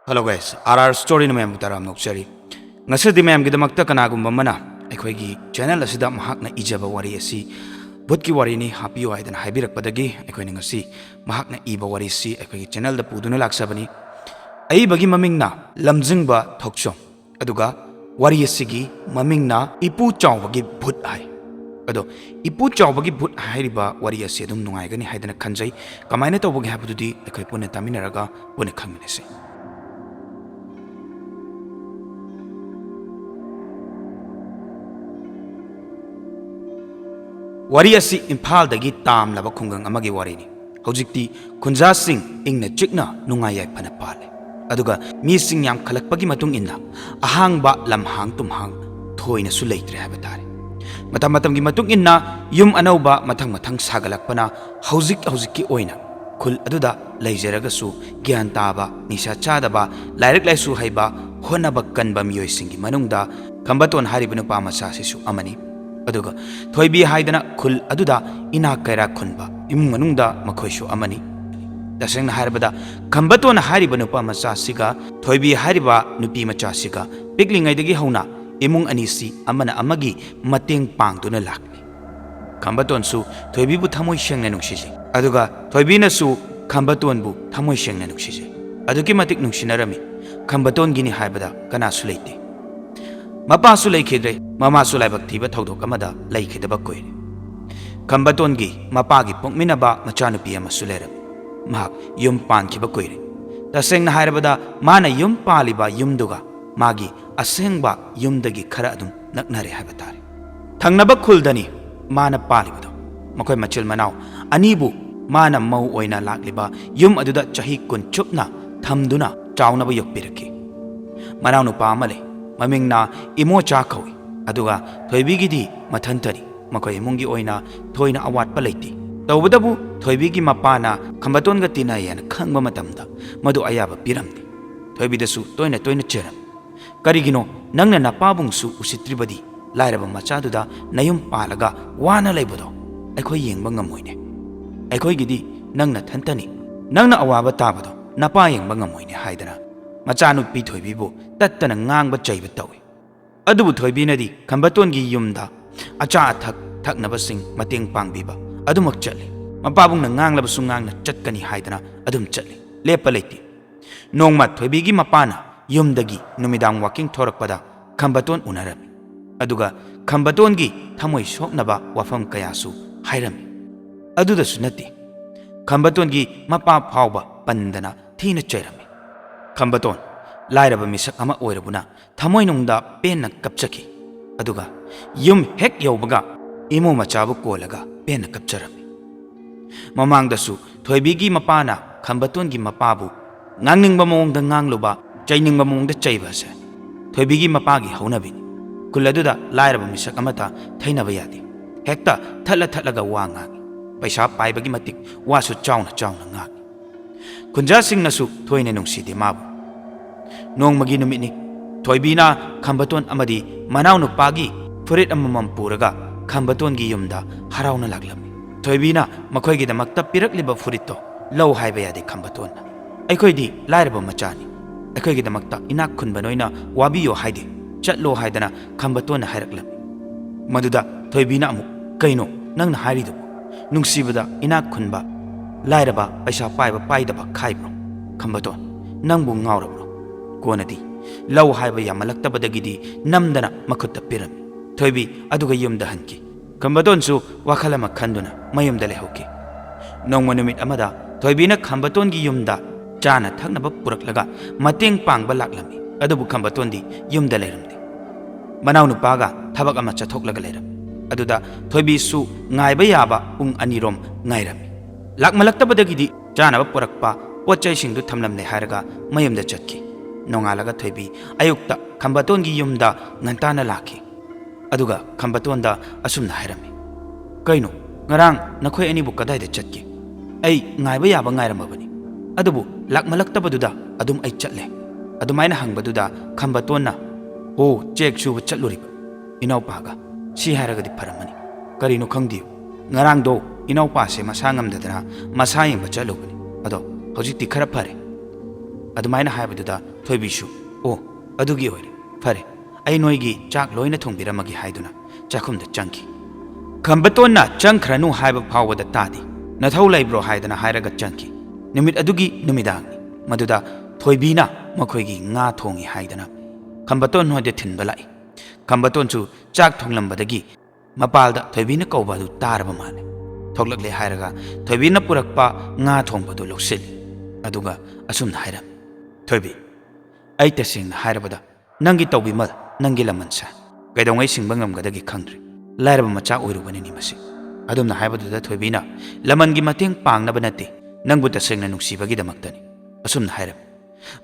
hello guys our story मैम ताराम नोक्चरी ngasi मैम गिदमक्ता कनागुम्बा मना अखोइगी चैनल असिदा महाकना इजबा वारी असि भूतकी वारी नि हापियो हाइदना हाइबिरकपदगी अखोइनि ngasi महाकना इबा वारी सि अखोइगी चैनल दा पुदुना लाक्सबनी अइबगी ममिंगना लमजिंगबा थोक्सो अदुगा वारी असिगी ममिंगना इपु चावबगी भूत हाय अदो इपु चावबगी भूत हाइरिबा वारी असि अदुम नुंगाइगनी हाइदना खंजै कमाइना तौबगी हाबदुदी अखोइ पुने तामिनरगा पुने खंगनेसे वारी असी इम्फालदगी तामलबा खुंगंग अमगी वारीनी हौजिक्ति खुंजासिंग इंगना चिकना नुंगायाय फना पाले अदुगा मीसिंग याम खलकपगी मतुंग इन्ना अहांगबा लमहांग तुमहांग थोइना सु लेत्रे हाबा तारे मतम मतमगी मतुंग इन्ना युम अनौबा मथंग मथंग सागलकपना हौजिक्की ओइना खुल अदुदा लेजरगसु ग्यान ताबा निशा चादबा लाइरक लाइसु हाइबा होनबा कनबा मियोइसिंगी मनुंगदा खंबतोन हारिबा नुपा मचासिसु अमनी अदुगा थोइबी हाइदना खुल अदुदा इना कैरा खुनबा इमुंग मनुंगदा मखोइसु अमनी तसेंगना हारबदा खंबतोन हारिबा नुपा मचासिगा थोइबी हारिबा नुपी मचासिगा पिकलिंगैदगी हौना इमुंग अनिसी अमना अमगी मतेंग पांगदुना लाकनी खंबतोनसु थोइबीबु थमोइ सेंगना नुंसिजे अदुगा थोइबीनासु खंबतोनबु थमोइ सेंगना नुंसिजे अदुकी मतिक नुंसिनरमी खंबतोनगिनी हाइबदा कनासु लेते मपासु लेखिद्रे ममासु लाइबक थीबा थौदोक अमदा लेखिदबा कोइरे खंबतोनगी मपागी पोंगमिनबा मचानुपी अमसु लेरम महाक युम पानखिबा कोइरे तसेंगना हाइरबदा माना युम पालिबा युमदुगा मागी असेंगबा युमदगी खरा अदुम नकनरे हाइबा तारे थंगनबा खुलदनी माना पालिबदो मखोय मचिल मनाव अनीबु माना मौ ओइना लाक्लिबा युम अदुदा चही कुन चुपना थमदुना चावनबा योक्पिरके मनाव नुपा अमले ममिंगना इमोचा कौई अदुगा थोइबीगिदी मथंतरी मखोय इमुंगी ओइना थोइना अवाटपा लेती तौबदबु थोइबीगी मपाना खंबतोनगा तिनायन खंगबा मतमदा मदु अयाबा पिरमनी थोइबीदसु तोइना तोइना चेरम करिगिनो नंगना नपाबुंगसु उसित्रिबदी लाइरबा मचादुदा नयुम पालगा वाना लेबदो अखोय येंगबा ngमोइने अखोयगिदी नंगना थंतनी नंगना अवाबा ताबदो नपा येंगबा ngमोइने हाइदना मचानुपी थोइबीबु तत्तना ngang चैबा तौई अदुबु थोइबीनदी खंबतोनगी युमदा अचा अथक थकनबसिंग मतेंग पांगबीबा अदुमक चले मपाबुंगना nganglabसु nganगना चटकनी हाइदना अदुम चले लेपा लेती नोंगमा थोइबीगी मपाना युमदगी नुमिदांग वाकिंग थोरकपदा खंबतोन उनरमी अदुगा खंबतोनगी थमोइ सोकनबा वाफम कयासु हाइरमी अदुदसु नति खंबतोनगी मपा फावबा पंदना थीना चैरमी खंबतोन लाइरबा मिसक अमा ओइरबुना थमोइनुंगदा पेनना कपचकी अदुगा युम हेक यौबगा इमो मचाबु कोलगा पेनना कपचरमी ममांगदसु थोइबीगी मपाना खंबतोनगी मपाबु ngangningba mongda ngangluba chainingba mongda chaibase थोइबीगी मपागी हौनबिनी कुलदुदा लाइरबा मिसक अमता थैनबा यादि हेक्ता थल्ला थल्लगा वा ngangi पैसा पाइबगी मतिक वासु चाउना चाउना ngangi खुंजासिंगनसु थोइने नुंसिदे माबु नोंगमगी नुमितनी थोइबीना खंबतोन अमदी मनाव नुपागी फुरित अममम पुरगा खंबतोनगी युमदा हराउना लागलमी थोइबीना मखोइगिदमक्ता पिरकलिबा फुरितो लौ हाइबा यादे खंबतोनना अखोइदी लाइरबा मचानी अखोइगिदमक्ता इनाक खुनबा नोइना वाबियो हाइदे चटलो हाइदना खंबतोनना हाइरकलमी मदुदा थोइबीना अमु कैनो नंगना हाइरिदुबु नुंसिबदा इनाक खुनबा लाइरबा पैसा पाइबा पाइदबा खाइब्रो खंबतोन नंगबु ngawrabro कोनदी लौ हाइबा यामलक्तबदगिदी नमदना मखुत्ता पिरमी थोइबी अदुगा युमदा हनकी खंबतोनसु वाखलमा खंदुना मयुमदा लेहोकी नोंगमा नुमित अमदा थोइबीना खंबतोनगी युमदा चाना थकनबा पुरकलगा मतेंग पांगबा लाक्लमी अदुबु खंबतोनदी युमदा लेरमदे मनाव नुपागा थबक अमा चथोकलगा लेरम अदुदा थोइबीसु ngaइबा याबा पुंग अनिरोम ngaइरमी लाकमलक्तबदगिदी चानबा पुरकपा पोचैसिंगदु थमलमने हारगा मयुमदा चटकी नोंगालगा थोइबी अयुक्ता खंबतोनगी युमदा ngantana लाखी अदुगा खंबतोनदा असुमना हाइरमी कैनो ngarang नखोय अनिबु कदाइदा चटकी ऐ ngaइबा याबा ngaइरमबनी अदुबु लाकमलक्तबदुदा अदुम ऐ चटले अदुमाइना हंगबदुदा खंबतोनना ओ चेक सुबा चटलुरिबा इनाउपागा सी हारगदी फरमनी करिनो खंगदियो ngarang do inaupa se masa ngamdadana masa yengba चलुबनी अदो हौजिक्ति खरा फरे ꯑꯗꯨꯃꯥꯏꯅ ꯍꯥꯏꯕꯗꯨꯗ ꯊꯣꯏꯕꯤꯁꯨ ꯑꯣ ꯑꯗꯨꯒꯤ ꯑꯣꯏꯔꯦ ꯐꯔꯦ ꯑꯩ ꯅꯣꯏꯒꯤ ꯆꯥꯛ ꯂꯣꯏꯅ ꯊꯣꯡꯕꯤꯔꯝꯃꯒꯦ ꯍꯥꯏꯗꯨꯅ ꯆꯥꯛꯈꯨꯝꯗ ꯆꯪꯈꯤ ꯈꯝꯕꯇꯣꯟꯅ ꯆꯪꯈ꯭ꯔꯅꯨ ꯍꯥꯏꯕ ꯐꯥꯎꯕꯗ ꯇꯥꯗꯦ ꯅꯊꯧ ꯂꯩꯕ꯭ꯔꯣ ꯍꯥꯏꯗꯅ ꯍꯥꯏꯔꯒ ꯆꯪꯈꯤ ꯅꯨꯃꯤꯠ ꯑꯗꯨꯒꯤ ꯅꯨꯃꯤꯗꯥꯡꯅꯤ ꯃꯗꯨꯗ ꯊꯣꯏꯕꯤꯅ ꯃꯈꯣꯏꯒꯤ ꯉꯥ ꯊꯣꯡꯉꯤ ꯍꯥꯏꯗꯅ ꯈꯝꯕꯇꯣꯟ ꯍꯣꯏꯗ ꯊꯤꯟꯕ ꯂꯥꯛꯏ ꯈꯝꯕꯇꯣꯟꯁꯨ ꯆꯥꯛ ꯊꯣꯡꯂꯝꯕꯗꯒꯤ ꯃꯄꯥꯜꯗ ꯊꯣꯏꯕꯤꯅ ꯀꯧꯕ ꯑꯗꯨ ꯇꯥꯔꯕ ꯃꯥꯜꯂꯦ ꯊꯣꯛꯂꯛꯂꯦ ꯍꯥꯏꯔꯒ ꯊꯣꯏꯕꯤꯅ ꯄꯨꯔꯛꯄ ꯉꯥ ꯊꯣꯡꯕꯗꯨ ꯂꯧꯁꯤꯜꯂꯤ ꯑꯗꯨꯒ ꯑꯁꯨꯝꯅ ꯍꯥꯏꯔꯝꯃꯤ ꯊꯣꯏꯕꯤ ꯑꯩ ꯇꯁꯦꯡꯅ ꯍꯥꯏꯔꯕꯗ ꯅꯪꯒꯤ ꯇꯧꯕꯤꯃꯜ ꯅꯪꯒꯤ ꯂꯃꯟꯁꯦ ꯀꯩꯗꯧꯉꯩ ꯁꯤꯡꯕ ꯉꯝꯒꯗꯒꯦ ꯈꯪꯗ꯭ꯔꯦ ꯂꯥꯏꯔꯕ ꯃꯆꯥ ꯑꯣꯏꯔꯨꯕꯅꯤꯅꯤ ꯃꯁꯤ ꯑꯗꯨꯝꯅ ꯍꯥꯏꯕꯗꯨꯗ ꯊꯣꯏꯕꯤꯅ ꯂꯃꯟꯒꯤ ꯃꯇꯦꯡ ꯄꯥꯡꯅꯕ ꯅꯠꯇꯦ ꯅꯪꯕꯨ ꯇꯁꯦꯡꯅ ꯅꯨꯡꯁꯤꯕꯒꯤꯗꯃꯛꯇꯅꯤ ꯑꯁꯨꯝꯅ ꯍꯥꯏꯔꯝꯃꯤ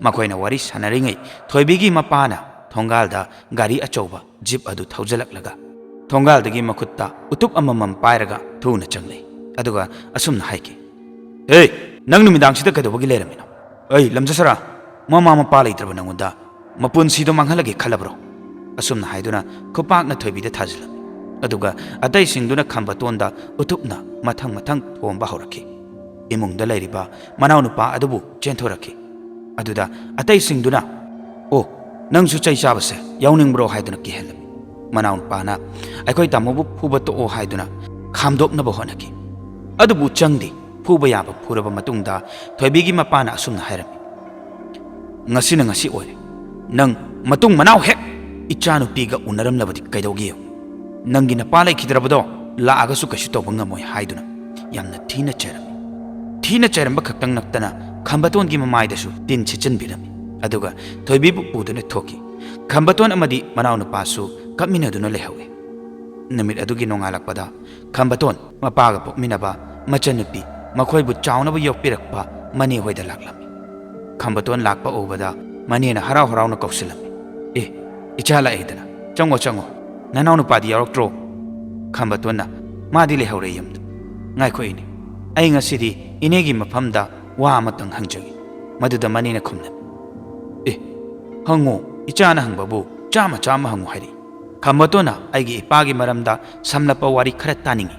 ꯃꯈꯣꯏꯅ ꯋꯥꯔꯤ ꯁꯥꯟꯅꯔꯤꯉꯩ ꯊꯣꯏꯕꯤꯒꯤ ꯃꯄꯥꯅ ꯊꯣꯡꯒꯥꯜꯗ ꯒꯥꯔꯤ ꯑꯆꯧꯕ ꯖꯤꯞ ꯑꯗꯨ ꯊꯧꯖꯤꯜꯂꯛꯂꯒ ꯊꯣꯡꯒꯥꯜꯗꯒꯤ ꯃꯈꯨꯠꯇ ꯎꯇꯨꯞ ꯑꯃꯃꯝ ꯄꯥꯏꯔꯒ ꯊꯨꯅ ꯆꯪꯂꯛꯏ ꯑꯗꯨꯒ ꯑꯁꯨꯝꯅ ꯍꯥꯏꯈꯤ ꯑꯦ ꯅꯪ ꯅꯨꯃꯤꯗꯥꯡꯁꯤꯗ ꯀꯩꯗꯧꯕꯒꯤ ꯂꯩꯔꯝꯃꯤꯅꯣ ꯑꯩ ꯂꯝꯖꯁꯔꯥ ꯃꯃꯥ ꯃꯄꯥ ꯂꯩꯇ꯭ꯔꯕ ꯅꯪꯉꯣꯟꯗ ꯃꯄꯨꯟꯁꯤꯗꯣ ꯃꯥꯡꯍꯜꯂꯒꯦ ꯈꯜꯂꯕ꯭ꯔꯣ ꯑꯁꯨꯝꯅ ꯍꯥꯏꯗꯨꯅ ꯈꯨꯄꯥꯛꯅ ꯊꯣꯏꯕꯤꯗ ꯊꯥꯖꯤꯜꯂꯝꯃꯤ ꯑꯗꯨꯒ ꯑꯇꯩꯁꯤꯡꯗꯨꯅ ꯈꯝꯕꯇꯣꯟꯗ ꯎꯇꯨꯞꯅ ꯃꯊꯪ ꯃꯊꯪ ꯊꯣꯝꯕ ꯍꯧꯔꯛꯈꯤ ꯏꯃꯨꯡꯗ ꯂꯩꯔꯤꯕ ꯃꯅꯥꯎꯅꯨꯄꯥ ꯑꯗꯨꯕꯨ ꯆꯦꯟꯊꯣꯔꯛꯈꯤ ꯑꯗꯨꯗ ꯑꯇꯩꯁꯤꯡꯗꯨꯅ ꯑꯣ ꯅꯪꯁꯨ ꯆꯩ ꯆꯥꯕꯁꯦ ꯌꯥꯎꯅꯤꯡꯕ꯭ꯔꯣ ꯍꯥꯏꯗꯨꯅ ꯀꯤꯍꯜꯂꯝꯃꯤ ꯃꯅꯥꯎꯅꯨꯄꯥꯅ ꯑꯩꯈꯣꯏ ꯇꯥꯃꯣꯕꯨ ꯐꯨꯕ ꯇꯣꯛꯑꯣ ꯍꯥꯏꯗꯨꯅ ꯈꯥꯝꯗꯣꯛꯅꯕ ꯍꯣꯠꯅꯈꯤ ꯑꯗꯨꯕꯨ ꯆꯪꯗꯦ ꯐꯨꯕ ꯌꯥꯕ ꯐꯨꯔꯕ ꯃꯇꯨꯡꯗ ꯊꯣꯏꯕꯤꯒꯤ ꯃꯄꯥꯅ ꯑꯁꯨꯝꯅ ꯍꯥꯏꯔꯝꯃꯤ ꯉꯁꯤꯅ ꯉꯁꯤ ꯑꯣꯏꯔꯦ ꯅꯪ ꯃꯇꯨꯡ ꯃꯅꯥꯎ ꯍꯦꯛ ꯏꯆꯥꯅꯨꯄꯤꯒ ꯎꯅꯔꯝꯂꯕꯗꯤ ꯀꯩꯗꯧꯒꯦꯌꯣ ꯅꯪꯒꯤ ꯅꯄꯥ ꯂꯩꯈꯤꯗ꯭ꯔꯕꯗꯣ ꯂꯥꯛꯑꯒꯁꯨ ꯀꯩꯁꯨ ꯇꯧꯕ ꯉꯝꯃꯣꯏ ꯍꯥꯏꯗꯨꯅ ꯌꯥꯝꯅ ꯊꯤꯅ ꯆꯩꯔꯝꯃꯤ ꯊꯤꯅ ꯆꯩꯔꯝꯕ ꯈꯛꯇꯪ ꯅꯠꯇꯅ ꯈꯝꯕꯇꯣꯟꯒꯤ ꯃꯃꯥꯏꯗꯁꯨ ꯇꯤꯟ ꯁꯤꯠꯆꯤꯟꯕꯤꯔꯝꯃꯤ ꯑꯗꯨꯒ ꯊꯣꯏꯕꯤꯕꯨ ꯄꯨꯗꯨꯅ ꯊꯣꯛꯈꯤ ꯈꯝꯕꯇꯣꯟ ꯑꯃꯗꯤ ꯃꯅꯥꯎꯅꯨꯄꯥꯁꯨ ꯀꯞꯃꯤꯟꯅꯗꯨꯅ ꯂꯩꯍꯧꯏ ꯅꯨꯃꯤꯠ ꯑꯗꯨꯒꯤ ꯅꯣꯡꯉꯥꯜꯂꯛꯄꯗ ꯈꯝꯕꯇꯣꯟ ꯃꯄꯥꯒ ꯄꯣꯛꯃꯤꯟꯅꯕ ꯃꯆꯟꯅꯨꯄꯤ ꯃꯈꯣꯏꯕꯨ ꯆꯥꯎꯅꯕ ꯌꯣꯛꯄꯤꯔꯛꯄ ꯃꯅꯦ ꯍꯣꯏꯗ ꯂꯥꯛꯂꯝꯃꯤ ꯈꯝꯕꯇꯣꯟ ꯂꯥꯛꯄ ꯎꯕꯗ ꯃꯅꯦꯅ ꯍꯔꯥꯎ ꯍꯔꯥꯎꯅ ꯀꯧꯁꯤꯜꯂꯝꯃꯤ ꯑꯦ ꯏꯆꯥ ꯂꯥꯛꯑꯦꯗꯅ ꯆꯪꯉꯣ ꯆꯪꯉꯣ ꯅꯅꯥꯎꯅꯨꯄꯥꯗꯤ ꯌꯥꯎꯔꯛꯇ꯭ꯔꯣ ꯈꯝꯕꯇꯣꯟꯅ ꯃꯥꯗꯤ ꯂꯩꯍꯧꯔꯦ ꯌꯨꯝꯗ ꯉꯥꯏꯈꯣ ꯏꯅꯦ ꯑꯩ ꯉꯁꯤꯗꯤ ꯏꯅꯦꯒꯤ ꯃꯐꯝꯗ ꯋꯥ ꯑꯃꯇꯪ ꯍꯪꯖꯒꯦ ꯃꯗꯨꯗ ꯃꯅꯦꯅ ꯈꯨꯝꯂꯝꯃꯤ ꯑꯦ ꯍꯪꯉꯣ ꯏꯆꯥꯅ ꯍꯪꯕꯕꯨ ꯆꯥꯝꯃ ꯆꯥꯝꯃ ꯍꯪꯉꯨ ꯍꯥꯏꯔꯤ ꯈꯝꯕꯇꯣꯟꯅ ꯑꯩꯒꯤ ꯏꯄꯥꯒꯤ ꯃꯔꯝꯗ ꯁꯝꯂꯞꯄ ꯋꯥꯔꯤ ꯈꯔ ꯇꯥꯅꯤꯡꯉꯤ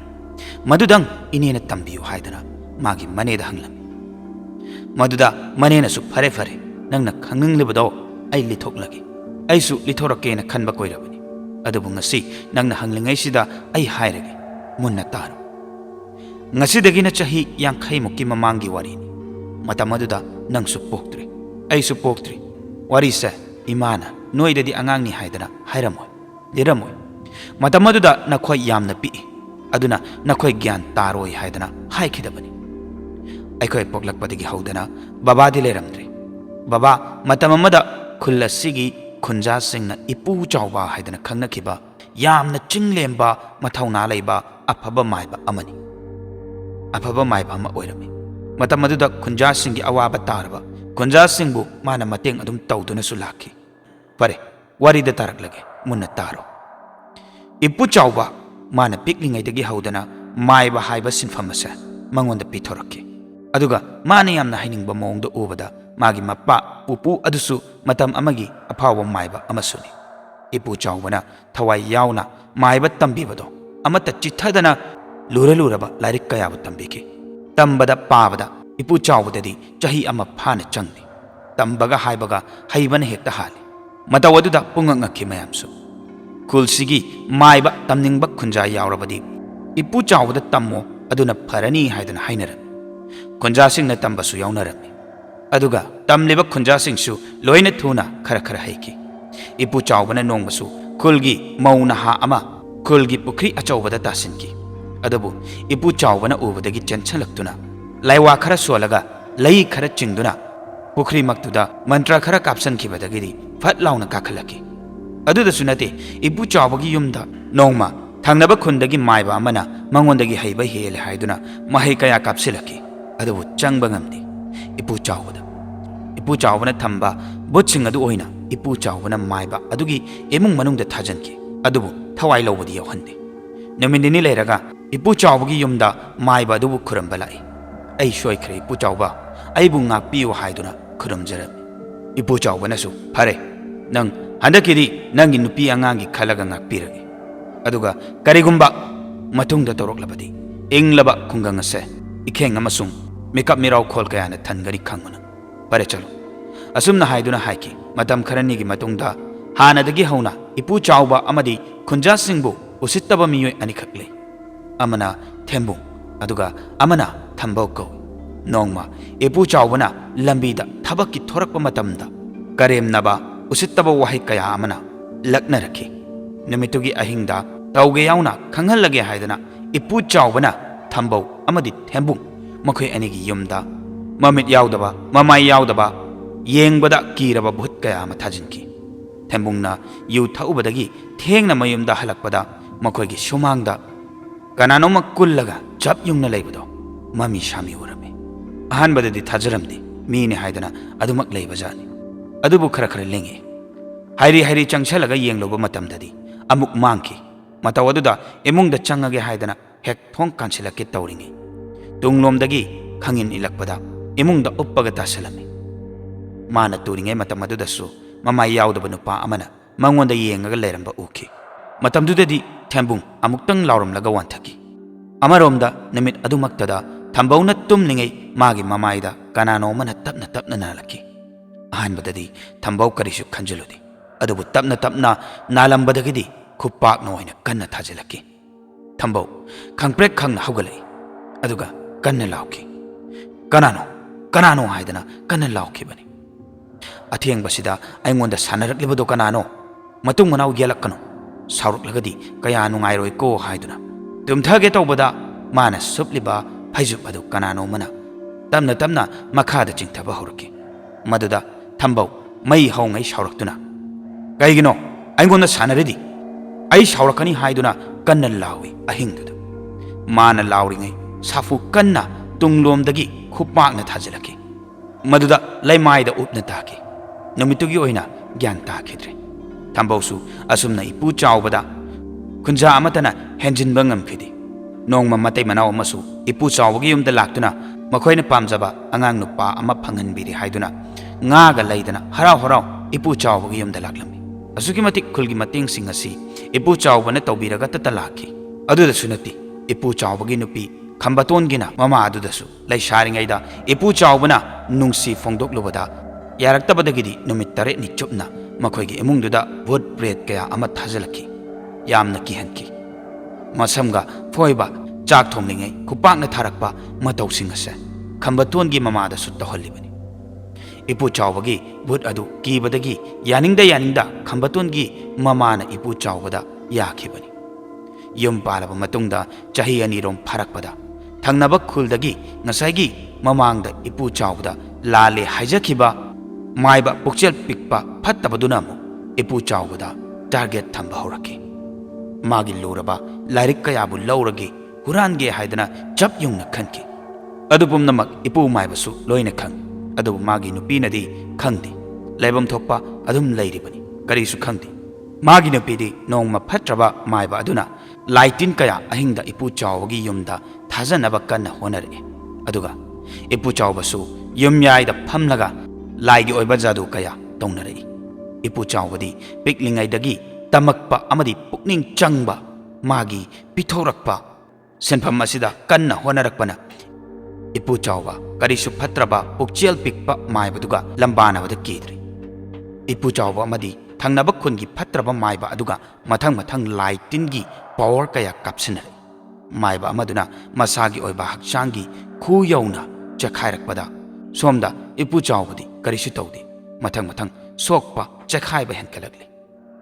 ꯃꯗꯨꯗꯪ ꯏꯅꯦꯅ ꯇꯝꯕꯤꯌꯨ ꯍꯥꯏꯗꯅ ꯃꯥꯒꯤ ꯃꯅꯦꯗ ꯍꯪꯂꯝꯃꯤ ꯃꯗꯨꯗ ꯃꯅꯦꯅꯁꯨ ꯐꯔꯦ ꯐꯔꯦ ꯅꯪꯅ ꯈꯪꯅꯤꯡꯂꯤꯕꯗꯣ ꯑꯩ ꯂꯤꯊꯣꯛꯂꯒꯦ ꯑꯩꯁꯨ ꯂꯤꯊꯣꯔꯛꯀꯦꯅ ꯈꯟꯕ ꯀꯣꯏꯔꯕꯅꯤ ꯑꯗꯨꯕꯨ ꯉꯁꯤ ꯅꯪꯅ ꯍꯪꯂꯤꯉꯩꯁꯤꯗ ꯑꯩ ꯍꯥꯏꯔꯒꯦ ꯃꯨꯟꯅ ꯇꯥꯔꯣ ꯉꯁꯤꯗꯒꯤꯅ ꯆꯍꯤ 50ꯃꯨꯛꯀꯤ ꯃꯃꯥꯡꯒꯤ ꯋꯥꯔꯤꯅꯤ ꯃꯇꯝ ꯑꯗꯨꯗ ꯅꯪꯁꯨ ꯄꯣꯛꯇ꯭ꯔꯤ ꯑꯩꯁꯨ ꯄꯣꯛꯇ꯭ꯔꯤ ꯋꯥꯔꯤꯁꯦ ꯏꯃꯥꯅ ꯅꯣꯏꯗꯗꯤ ꯑꯉꯥꯡꯅꯤ ꯍꯥꯏꯗꯅ ꯍꯥꯏꯔꯝꯃꯣꯏ ꯂꯤꯔꯝꯃꯣꯏ ꯃꯇꯝ ꯑꯗꯨꯗ ꯅꯈꯣꯏ ꯌꯥꯝꯅ ꯄꯤꯛꯏ ꯑꯗꯨꯅ ꯅꯈꯣꯏ ꯒ꯭ꯌꯥꯟ ꯇꯥꯔꯣꯏ ꯍꯥꯏꯗꯅ ꯍꯥꯏꯈꯤꯗꯕꯅꯤ ꯑꯩꯈꯣꯏ ꯄꯣꯛꯂꯛꯄꯗꯒꯤ ꯍꯧꯗꯅ ꯕꯕꯥꯗꯤ ꯂꯩꯔꯝꯗ꯭ꯔꯤ ꯕꯕꯥ ꯃꯇꯝ ꯑꯃꯗ ꯈꯨꯜ ꯑꯁꯤꯒꯤ ꯈꯨꯟꯖꯥꯁꯤꯡꯅ ꯏꯄꯨ ꯆꯥꯎꯕ ꯍꯥꯏꯗꯅ ꯈꯪꯅꯈꯤꯕ ꯌꯥꯝꯅ ꯆꯤꯡꯂꯦꯝꯕ ꯃꯊꯧꯅꯥ ꯂꯩꯕ ꯑꯐꯕ ꯃꯥꯏꯕ ꯑꯃꯅꯤ ꯑꯐꯕ ꯃꯥꯏꯕ ꯑꯃ ꯑꯣꯏꯔꯝꯃꯤ ꯃꯇꯝ ꯑꯗꯨꯗ ꯈꯨꯟꯖꯥꯁꯤꯡꯒꯤ ꯑꯋꯥꯕ ꯇꯥꯔꯕ ꯈꯨꯟꯖꯥꯁꯤꯡꯕꯨ ꯃꯥꯅ ꯃꯇꯦꯡ ꯑꯗꯨꯝ ꯇꯧꯗꯨꯅꯁꯨ ꯂꯥꯛꯈꯤ ꯐꯔꯦ ꯋꯥꯔꯤꯗ ꯇꯥꯔꯛꯂꯒꯦ ꯃꯨꯟꯅ ꯇꯥꯔꯣ ꯏꯄꯨ ꯆꯥꯎꯕ ꯃꯥꯅ ꯄꯤꯛꯂꯤꯉꯩꯗꯒꯤ ꯍꯧꯗꯅ ꯃꯥꯏꯕ ꯍꯥꯏꯕ ꯁꯤꯟꯐꯝ ꯑꯁꯦ ꯃꯉꯣꯟꯗ ꯄꯤꯊꯣꯔꯛꯈꯤ ꯑꯗꯨꯒ ꯃꯥꯅ ꯌꯥꯝꯅ ꯍꯩꯅꯤꯡꯕ ꯃꯑꯣꯡꯗ ꯎꯕꯗ ꯃꯥꯒꯤ ꯃꯄꯥ ꯄꯨꯄꯨ ꯑꯗꯨꯁꯨ ꯃꯇꯝ ꯑꯃꯒꯤ ꯑꯐꯥꯎꯕ ꯃꯥꯏꯕ ꯑꯃꯁꯨꯅꯤ ꯏꯄꯨ ꯆꯥꯎꯕꯅ ꯊꯋꯥꯏ ꯌꯥꯎꯅ ꯃꯥꯏꯕ ꯇꯝꯕꯤꯕꯗꯣ ꯑꯃꯠꯇ ꯆꯤꯠꯊꯗꯅ ꯂꯨꯔꯕ ꯂꯥꯏꯔꯤꯛ ꯀꯌꯥꯕꯨ ꯇꯝꯕꯤꯈꯤ ꯇꯝꯕꯗ ꯄꯥꯕꯗ ꯏꯄꯨ ꯆꯥꯎꯕꯗꯗꯤ ꯆꯍꯤ ꯑꯃ ꯐꯥꯅ ꯆꯪꯂꯤ ꯇꯝꯕꯒ ꯍꯥꯏꯕꯒ ꯍꯩꯕꯅ ꯍꯦꯛꯇ ꯍꯥꯜꯂꯤ ꯃꯇꯧ ꯑꯗꯨꯗ ꯄꯨꯡꯉꯛꯉꯛꯈꯤ ꯃꯌꯥꯝꯁꯨ ꯈꯨꯜꯁꯤꯒꯤ ꯃꯥꯏꯕ ꯇꯝꯅꯤꯡꯕ ꯈꯨꯟꯖꯥ ꯌꯥꯎꯔꯕꯗꯤ ꯏꯄꯨ ꯆꯥꯎꯕꯗ ꯇꯝꯃꯣ ꯑꯗꯨꯅ ꯐꯔꯅꯤ ꯍꯥꯏꯗꯅ ꯍꯥꯏꯅꯔꯝꯃꯤ ꯈꯨꯟꯖꯥꯁꯤꯡꯅ ꯇꯝꯕꯁꯨ ꯌꯥꯎꯅꯔꯝꯃꯤ ꯑꯗꯨꯒ ꯇꯝꯂꯤꯕ ꯈꯨꯟꯖꯥꯁꯤꯡꯁꯨ ꯂꯣꯏꯅ ꯊꯨꯅ ꯈꯔ ꯍꯩꯈꯤ ꯏꯄꯨ ꯆꯥꯎꯕꯅ ꯅꯣꯡꯃꯁꯨ ꯈꯨꯜꯒꯤ ꯃꯧ ꯅꯍꯥ ꯑꯃ ꯈꯨꯜꯒꯤ ꯄꯨꯈ꯭ꯔꯤ ꯑꯆꯧꯕꯗ ꯇꯥꯁꯤꯟꯈꯤ ꯑꯗꯨꯕꯨ ꯏꯄꯨ ꯆꯥꯎꯕꯅ ꯎꯕꯗꯒꯤ ꯆꯦꯟꯁꯤꯜꯂꯛꯇꯨꯅ ꯂꯥꯏꯋꯥ ꯈꯔ ꯁꯣꯜꯂꯒ ꯂꯩ ꯈꯔ ꯆꯤꯡꯗꯨꯅ ꯄꯨꯈ꯭ꯔꯤꯃꯛꯇꯨꯗ ꯃꯟꯇ꯭ꯔ ꯈꯔ ꯀꯥꯞꯁꯤꯟꯈꯤꯕꯗꯒꯤꯗꯤ ꯐꯠ ꯂꯥꯎꯅ ꯀꯥꯈꯠꯂꯛꯈꯤ ꯑꯗꯨꯗꯁꯨ ꯅꯠꯇꯦ ꯏꯄꯨ ꯆꯥꯎꯕꯒꯤ ꯌꯨꯝꯗ ꯅꯣꯡꯃ ꯊꯪꯅꯕ ꯈꯨꯟꯗꯒꯤ ꯃꯥꯏꯕ ꯑꯃꯅ ꯃꯉꯣꯟꯗꯒꯤ ꯍꯩꯕ ꯍꯦꯜꯂꯦ ꯍꯥꯏꯗꯨꯅ ꯃꯍꯩ ꯀꯌా ꯀꯥꯞꯁꯤꯜꯂꯛꯈꯤ ꯑꯗꯨꯕꯨ ꯆꯪꯕ ꯉꯝꯗꯦ ꯏꯄꯨ ꯆꯥꯎꯕꯅ ꯊꯝꯕ ꯕꯨꯠꯁꯤꯡ ꯑꯗꯨ ꯑꯣꯏꯅ ꯏꯄꯨ ꯆꯥꯎꯕꯅ ꯃꯥꯏꯕ ꯑꯗꯨꯒꯤ ꯏꯃꯨꯡ ꯃꯅꯨꯡꯗ ꯊꯥꯖꯤꯟꯈꯤ ꯑꯗꯨꯕꯨ ꯊꯋꯥꯏ ꯂꯧꯕꯗꯤ ꯌꯥꯎꯍꯟꯗꯦ ꯅꯨꯃꯤꯠ ꯅꯤꯅꯤ ꯂꯩꯔꯒ ꯏꯄꯨ ꯆꯥꯎꯕꯒꯤ ꯌꯨꯝꯗ ꯃꯥꯏꯕ ꯑꯗꯨꯕꯨ ꯈꯨꯔꯨꯝꯕ ꯂꯥꯛꯏ ꯑꯩ ꯁꯣꯏꯈ꯭ꯔꯦ ꯏꯄꯨ ꯆꯥꯎꯕ ꯑꯩꯕꯨ ꯉꯥꯛꯄꯤꯌꯨ ꯍꯥꯏꯗꯨꯅ ꯈꯨꯔꯨꯝꯖꯔꯝꯃꯤ ꯏꯄꯨ ꯆꯥꯎꯕꯅꯁꯨ ꯐꯔꯦ ꯅꯪ ꯍꯟꯗꯛꯀꯤꯗꯤ ꯅꯪꯒꯤ ꯅꯨꯄꯤ ꯑꯉꯥꯡꯒꯤ ꯈꯜꯂꯒ ꯉꯥꯛꯄꯤꯔꯒꯦ ꯑꯗꯨꯒ ꯀꯔꯤꯒꯨꯝꯕ ꯃꯇꯨꯡꯗ ꯇꯧꯔꯛꯂꯕꯗꯤ ꯏꯪꯂꯕ ꯈꯨꯡꯒꯪ ꯑꯁꯦ ꯏꯈꯦꯡ ꯑꯃꯁꯨꯡ ꯃꯤꯀꯞ ꯃꯤꯔꯥꯎꯈꯣꯜ ꯀꯌꯥꯅ ꯊꯟꯒꯅꯤ ꯈꯪꯉꯨꯅ ꯐꯔꯦ ꯆꯠꯂꯣ असुमना हाइदुना हाइकी मतम खरनी की मतुंगदा हानदगी हौना इपु चावबा अमदी खुंजा सिंगबु उसित्तबा मियोय अनिखक ले अमना थेंबुंग अदुगा अमना थंबौ कौ नोंगमा इपु चावबना लंबीदा थबक की थोरकपा मतमदा करेमनबा उसित्तबा वहाई कया अमना लक्न रखी नुमितुगी अहिंगदा तौगे याउना खंगहलगे हाइदना इपु चावबना थंबौ अमदी थेंबुंग मखोय अनिगी युमदा ममित याउदबा ममाई याउदबा येंगबदा कीरबा भूत कया अमा थाजिनकी थेंबुंगना यु थउबदगी थेंगना मयुमदा हलकपदा मखोयगी सुमांगदा कनानोमा कुल्लगा जप युंगना लेबदो ममी शामी उरमे अहानबददी थाजरमदी मीने हाइदना अदुमक लेबजानी अदुबु खरा खरा लेंगे हाइरी हाइरी चंगछलगा येंगलोबा मतमददी अमुक मांगकी मताव अदुदा इमुंगदा चंगगे हाइदना हेक थोंग कांसिलके तौरिंगे तुंगलोमदगी खंगिन इलकपदा इमुंगदा उप्पगा तासलमी माना तुरिंगे मतम अदुदसु ममाई याउदबा नुपा अमना मंगोंदा येंगगा लेरंबा उखी मतमदुददी थेंबुंग अमुक्तंग लाउरमलगा वांथकी अमरोमदा निमित अदुमक्तदा थंबौना तुमलिंगे मागी ममाईदा कनानो मना तपना तपना नालकी अहानबददी थंबौ करिसु खंजलुदी अदुबु तपना तपना नालंबदगिदी खुपाकनो ओइना कन्ना थाजलकी थंबौ खंगप्रेक खंगना हौगलै अदुगा कन्ना लाउकी कनानो कनानो हाइदना कन्ना लाउखिबनी अथेंबसिदा अइंगोंदा सानरक्लिबदो कनानो मतुंग मनाव येलक्कनो साउरक्लगदी कया नुंगाइरोइको हाइदुना तुमथगे तौबदा माना सुप्लिबा फैजुप अदु कनानो मना तमना तमना मखादा चिंथबा हौरकी मदुदा थंबौ मई हौंगै साउरक्तुना कइगिनो अइंगोंदा सानरदी अइ साउरकनी हाइदुना कन्ना लाउई अहिंगदु माना लाउरिङै साफु कन्ना तुंगलोमदगी खुपाकना थाजलकी मदुदा लैमाइदा उपना ताकी नुमितुगी ओइना ज्ञान ताखिद्रे थंबौसु असुमना इपु चावबदा खुंजा अमतना हेंजिनबा ngamखिदि नोंगमा मतै मनाव अमसु इपु चावबगी युमदा लाक्तुना मखोइना पामजबा अंगांग नुपा अमा फंगनबिरि हाइदुना ngaga laidana haraw haraw ipu chawbagi yumda laklami asuki matik khulgi mating sing asi ipu chawbana tawbiraga tatalaki aduda sunati ipu chawbagi nupi khambaton gina mama adudasu lai sharingaida ipu chawbana nungsi fongdok lubada yaraktabadagidi numit tare ni chupna makhoigi emungduda bhut pret kaya ama thajalaki yamna kihanki masamga foiba chak thonglingai khupakna tharakpa matau singase khambaton gi mama da sutta hollibani इपु चावबगी भूत अदु कीबदगी यानिंगदा खंबतुनगी ममाना इपु चावबदा याखिबनी yum पालब मतुंगदा चाही अनिरोम फरकपदा थंगनब खुलदगी ngसाइगी ममांगदा इपु चावबदा लाले हाइजखिबा माइबा पुक्चल पिकपा फत्तबदुना मु इपु चावबदा target थंबा होरकी मागी लोरबा लारिक कयाबु लौरगी हुरानगे हाइदना जब युंगना खनकी अदुपुमनमक इपु माइबसु लोइना खंग अदुबु मागी नुपीनदी खंगदी लेबम थोपा अदुम लैरिबनी करीसु खंगदी मागी नुपीदी नोंगमा फत्रबा माइबा अदुना लाइटिन कया अहिंगदा इपु चावबगी युमदा थाजनबा कन्ना होनरे अदुगा इपु चावबसु युमयाइदा फमलगा लाइगी ओइबा जादु कया तौनरे इपु चावबदी पिकलिंगाइदगी तमकपा अमदी पुकनिंग चंगबा मागी पिथोरकपा सेनफम असिदा कन्ना होनरकपना इपु चावबा करीसु फत्रबा पुक्चेल पिकपा माइबदुगा लंबानाबदा कीद्री इपु चावबा अमदी थंगनबा खुनगी फत्रबा माइबा अदुगा मथंग मथंग लाइटिनगी पावर कया कापसिनरे माइबा अमदुना मसागी ओइबा हक्चांगी खु यौना चखाइरकपदा सोमदा इपु चावबदी करीसु तौदी मथंग मथंग सोकपा चखाइबा हेनकलगले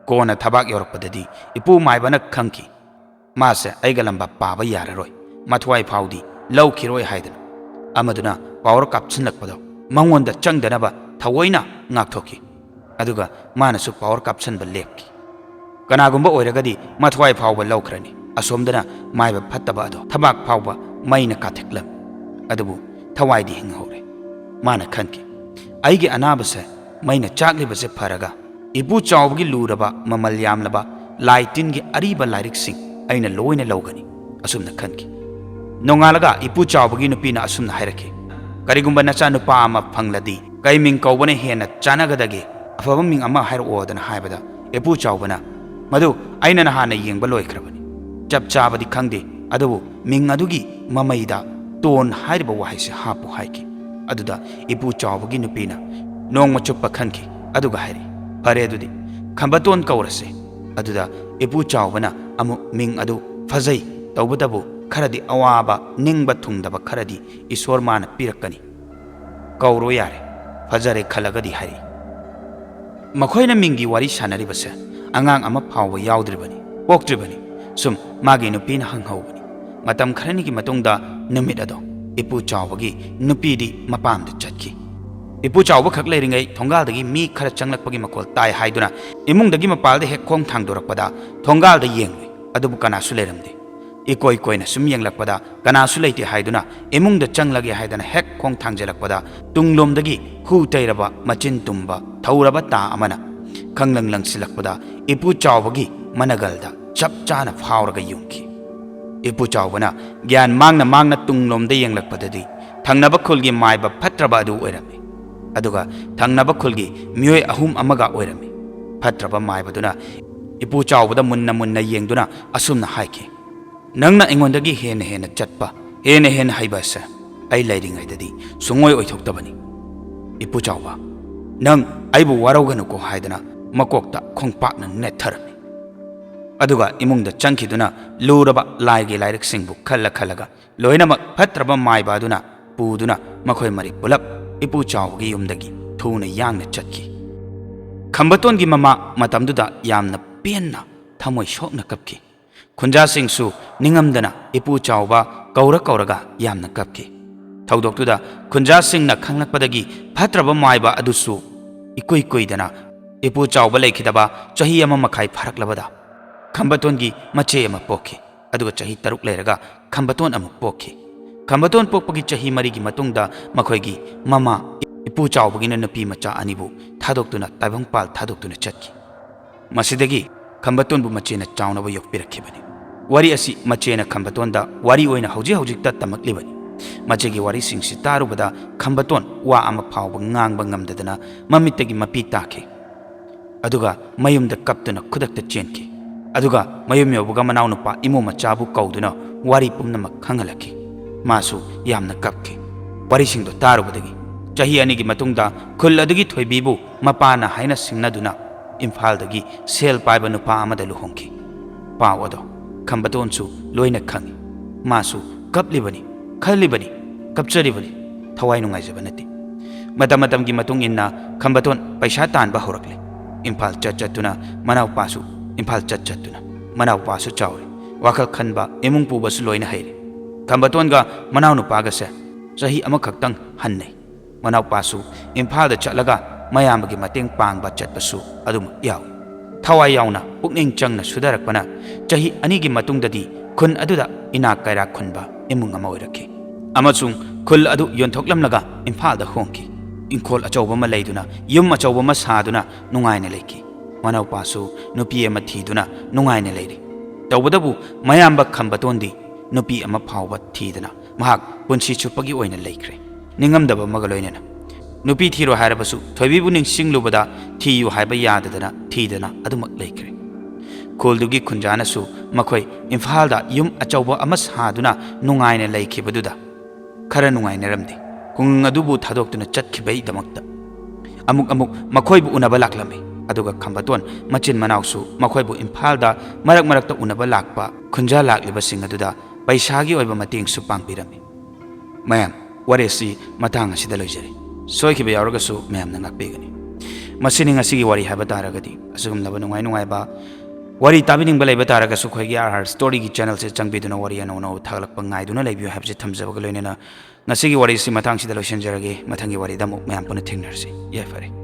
कोना थबाक योरकपददी इपु माइबाना खंकी मासे ऐगा लंबा पाबा याररोय मथवाई फाउदी लौखिरोय हाइदना अमदुना power कापसिनलकपदो मंगोंदा चंगदनबा थवोइना ngakthoki aduga manasu power kapsanba lepki kanaagumba oiragadi mathwai phawba lawkhrani asomdana maiba phattaba ado thabak phawba maina katheklam adubu thawai di hinghore mana khanki aigi anabase maina chaklibase pharaga ibu chawbgi luraba mamal yamlaba laitin gi ariba lairik sing aina loina lawgani asumna khanki नोंगालगा इपु चावबगी नुपीना असुमना हाइरके करिगुंबा नचा नुपा अमा फंगलदी कई Ming कौबने हेना चानागदगे अफब Ming अमा हाइरओदना हाइबदा इपु चावबना मदु आइना नहाना येंगबा लोइख्रबनी चप चाबदी खंगदे अदुबु Ming अदुगी ममैदा तोन हाइरबा वाहाइसे हापु हाइकी अदुदा इपु चावबगी नुपीना नोंग चुप्प खनखी अदुगा हायरी फरे अदुदी खंबतोन कौरसे अदुदा इपु चावबना अमु मिंग अदु फजै तौबदबु खरदी अवाबा निंगबा थुंगदबा खरदी ईश्वर माना पिरक्कनी कौरो यारे फजरे खलगदी हायरी मखोयना मिंगी वारी सानरिबसे अंगांग अमा फावबा यावद्रिबनी पोक्ट्रिबनी सुम मागी नुपीना हंगहौबनी मतम खरनिगी मतुंगदा नुमित अदो इपु चावबगी नुपीदी मपामदा चटकी इपु चावब खक लेरिंगै थोंगालदगी मी खर चंगलकपगी मकोल ताय हाइदुना इमुंगदगी मपालदे हेक खोंग थांगदोरकपदा थोंगालदा येंगले अदुबु कनासु लेरमदे इकोय कोयना सुम येंगलकपदा कनासु लेते हाइदुना इमुंगदा चंगलगे हाइदना हेक खोंग थांगजेलकपदा तुंगलोमदगी हु तैरबा मचिन तुम्बा थौरबा ता अमना खंगलंग लंगसिलकपदा इपु चावबगी मनगलदा चप चाना फावरगा युंखी इपु चावबना ज्ञान मांगना मांगना तुंगलोमदे येंगलकपददी थंगनबा खुलगी मायबा फत्रबा अदु ओइरमे अदुगा थंगनबा खुलगी मियोय अहुम अमगा ओइरमे फत्रबा मायबदुना इपु चावबदा मुन्ना मुन्ना येंगदुना असुमना हाइके नंगना इंगोंदगी हेन हेन चटपा हेन हेन हाइबासे आई लैरिंगैददी सुंगोय ओइथोक्तबनी इपु चावबा नंग आइबु वारौगनुको हाइदना मकोक्ता खोंगपाकना नेथरमे अदुगा इमुंगदा चंखिदुना लूरबा लाइगे लाइरकसिंगबु खल्ला खल्लगा लोइनमक फत्रबा मायबादुना पुदुना मखोय मरि पुलप इपु चावगी युमदगी थूना यांगना चटकी खंबतोनगी ममा मतमदुदा यामना पेन्ना थमोय सोकना कपकी खुंजासिंगसु निंगमदना इपु चावबा कौरा कौरगा यामना कपकी थौदोक्तुदा खुंजासिंगना खंगलकपदगी फत्रबा मायबा अदुसु इकुई कुइदना इपु चावबा लेखिदबा चही अमा मखाई फरकलबदा खंबतोनगी मचे अमा पोखी अदुगा चही तरुक लेरगा खंबतोन अमु पोखी खंबतोन पोकपगी चही मरीगी मतुंगदा मखोयगी ममा इपु चावबगिना नुपी मचा अनिबु थादोक्तुना ताइबंगपाल थादोक्तुना चटकी मसिदगी खंबतोनबु मचेना चावनबा योक्पिरखिबनी वारी असि मचेना खंबतोनदा वारी ओइना हौजी हौजिकता तमकलिबनी मचेगी वारी सिंगसि तारुबदा खंबतोन वा अमा फावबा ngang ngamdadana ममित्तगी मपी ताखे अदुगा मयुमदा कप्तुना खुदक्ता चेनकी अदुगा मयुम योबुगा मनाव नुपा इमो मचाबु कौदुना वारी पुमनमक खंगलकी मासु यामना कपकी वारीसिंगदो तारुबदगी चही अनिगी मतुंगदा खुल अदुगी थोइबीबु मपाना हाइना सिंगनदुना इम्फालदगी सेल पाइबा नुपा अमदा लुहोंकी पाव अदो खंबतोनसु लोइना खंगी मासु कपलिबनी खलिबनी कपचरिबनी थवाई नुंगाइजबा नति मतम मतमगी मतुंग इन्ना खंबतोन पैसा तानबा होरकले इम्फाल चचतुना मनाव पासु इम्फाल चचतुना मनाव पासु चावरे वाखल खनबा इमुंग पुबसु लोइना हैरे खंबतोनगा मनाव नुपागसे चही अमखक्तंग हन्नै मनाव पासु इम्फालदा चटलगा मयामगी मतेंग पांगबा चटपसु अदुम याव थवाई यावना पुकनिंग चंगना सुदरकपना चही अनिगी मतुंगददी खुन अदुदा इना कैरा खुनबा इमुंग अमा ओइरखे अमसुंग खुल अदु योंथोक्लमलगा इम्फालदा होंकी इंखोल अचौबा मा लैदुना युम अचौबा मा सादुना नुंगाइना लेकी मनाव पासु नुपी अमा थीदुना नुंगाइना लेरी तौबदबु मयामबा खंबतोंदी नुपी अमा फावबा थीदना महाक पुंसी चुप्पगी ओइना लेख्रे निंगमदबा मगा लोइनना नुपी थीरो हायरबसु थोइबीबु निंगसिंगलुबदा थीयु हायबा याददना थीदना अदुमक लेख्रे खोलदुगी खुंजानसु मखोय इम्फालदा युम अचौबा अमा सादुना नुंगाइना लेखिबदुदा खरा नुंगाइनरमदे कुंग अदुबु थादोक्तुना चटखिबई दमक्ता अमुक अमुक मखोयबु उनबा लाक्लमे अदुगा खंबतोन मचिन मनावसु मखोयबु इम्फालदा मरक मरकता उनबा Lhakpa खुंजा लाक्लिबसिंग अदुदा पैसागी ओइबा मतेंगसु पांगपिरमे मयाम वारेसी मतांग असिदा लोइजरे सोइखिबा यावरगसु मयामना ngakpegani masini ngasigi wari haba taragadi asugumlaba nungai nungai ba wari tabiningbा leiba taragasu khoigi RR story gi channel se changbiduna wari ano no thaglakpa ngaiduna leibiyo habse thamjabaga loinena ngasigi wari si matang sida loisenjarage mathangi wari damu mayam puna thingnarsi yai fare